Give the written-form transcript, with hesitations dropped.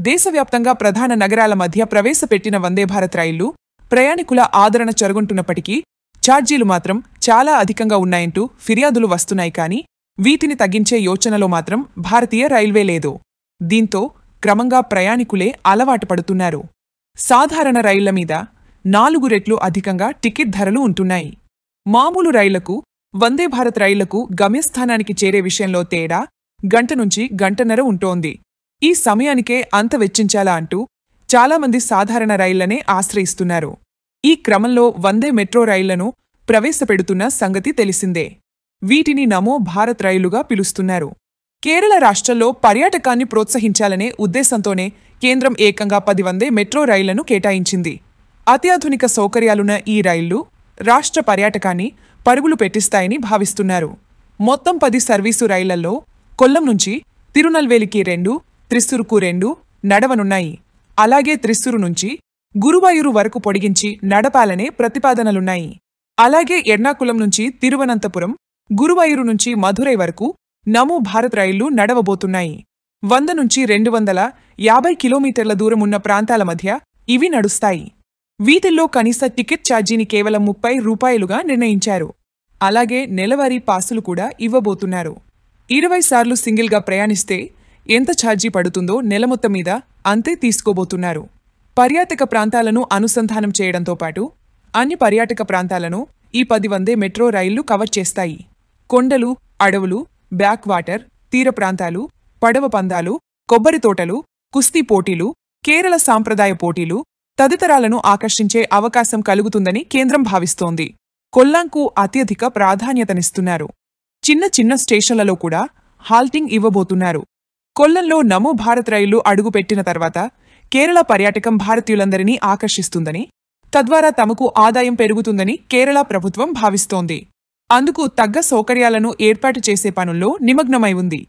దేశవ్యాప్తంగా ప్రధాన నగరాల మధ్య ప్రవేశపెట్టిన వందే భారత్ రైళ్లు ప్రయాణికుల ఆదరణ చెరుగుంటున్నప్పటికీ ఛార్జీలు మాత్రం చాలా అధికంగా ఉన్నాయంటూ ఫిర్యాదులు వస్తున్నాయి కానీ వీటిని తగ్గించే యోచనలో మాత్రం భారతీయ రైల్వే లేదు. దీంతో క్రమంగా ప్రయాణికులే అలవాటు పడుతున్నారు. సాధారణ రైళ్ల మీద 4 రెట్లు అధికంగా టికెట్ ధరలు ఉంటున్నాయి. మామూలు రైళ్లకు, వందే భారత్ రైళ్లకు గమ్యస్థానానికి చేరే విషయంలో తేడా గంట నుంచి గంటన్నర ఉంటోంది. ఈ సమయానికే అంత వెచ్చించాలా అంటూ చాలామంది సాధారణ రైళ్లనే ఆశ్రయిస్తున్నారు. ఈ క్రమంలో వందే మెట్రో రైళ్లను ప్రవేశపెడుతున్న సంగతి తెలిసిందే. వీటిని నమో భారత్ రైలుగా పిలుస్తున్నారు. కేరళ రాష్ట్రంలో పర్యాటకాన్ని ప్రోత్సహించాలనే ఉద్దేశంతోనే కేంద్రం ఏకంగా 10 వందే మెట్రో రైళ్లను కేటాయించింది. అత్యాధునిక సౌకర్యాలున్న ఈ రైళ్లు రాష్ట్ర పర్యాటకాన్ని పరుగులు పెట్టిస్తాయని భావిస్తున్నారు. మొత్తం 10 సర్వీసు రైళ్లలో కొల్లం నుంచి తిరునల్వేలికి 2, త్రిస్సూరుకు 2 నడవనున్నాయి. అలాగే త్రిస్సూరు నుంచి గురువాయూరు వరకు పొడిగించి నడపాలనే ప్రతిపాదనలున్నాయి. అలాగే ఎర్నాకులం నుంచి తిరువనంతపురం, గురువాయూరు నుంచి మధురై వరకు నమో భారత్ రైళ్లు నడవబోతున్నాయి. 100 నుంచి 250 కిలోమీటర్ల దూరమున్న ప్రాంతాల మధ్య ఇవి నడుస్తాయి. వీటిల్లో కనీస టికెట్ ఛార్జీని కేవలం 30 రూపాయలుగా నిర్ణయించారు. అలాగే నెలవారీ పాసులు కూడా ఇవ్వబోతున్నారు. 20 సార్లు సింగిల్గా ప్రయాణిస్తే ఎంత ఛార్జీ పడుతుందో నెల మొత్తం మీద అంతే తీసుకోబోతున్నారు. పర్యాటక ప్రాంతాలను అనుసంధానం చేయడంతో పాటు అన్ని పర్యాటక ప్రాంతాలను ఈ 10 వందే మెట్రో రైళ్లు కవర్ చేస్తాయి. కొండలు, అడవులు, బ్యాక్ వాటర్, తీర ప్రాంతాలు, పడవ పందాలు, కొబ్బరి తోటలు, కుస్తీ పోటీలు, కేరళ సాంప్రదాయ పోటీలు తదితరాలను ఆకర్షించే అవకాశం కలుగుతుందని కేంద్రం భావిస్తోంది. కొల్లాంకు అత్యధిక ప్రాధాన్యతనిస్తున్నారు. చిన్న చిన్న స్టేషన్లలో కూడా హాల్టింగ్ ఇవ్వబోతున్నారు. కొల్లంలో నమో భారత్ రైళ్లు అడుగుపెట్టిన తర్వాత కేరళ పర్యాటకం భారతీయులందరినీ ఆకర్షిస్తుందని, తద్వారా తమకు ఆదాయం పెరుగుతుందని కేరళ ప్రభుత్వం భావిస్తోంది. అందుకు తగ్గ సౌకర్యాలను ఏర్పాటు చేసే పనుల్లో నిమగ్నమై ఉంది.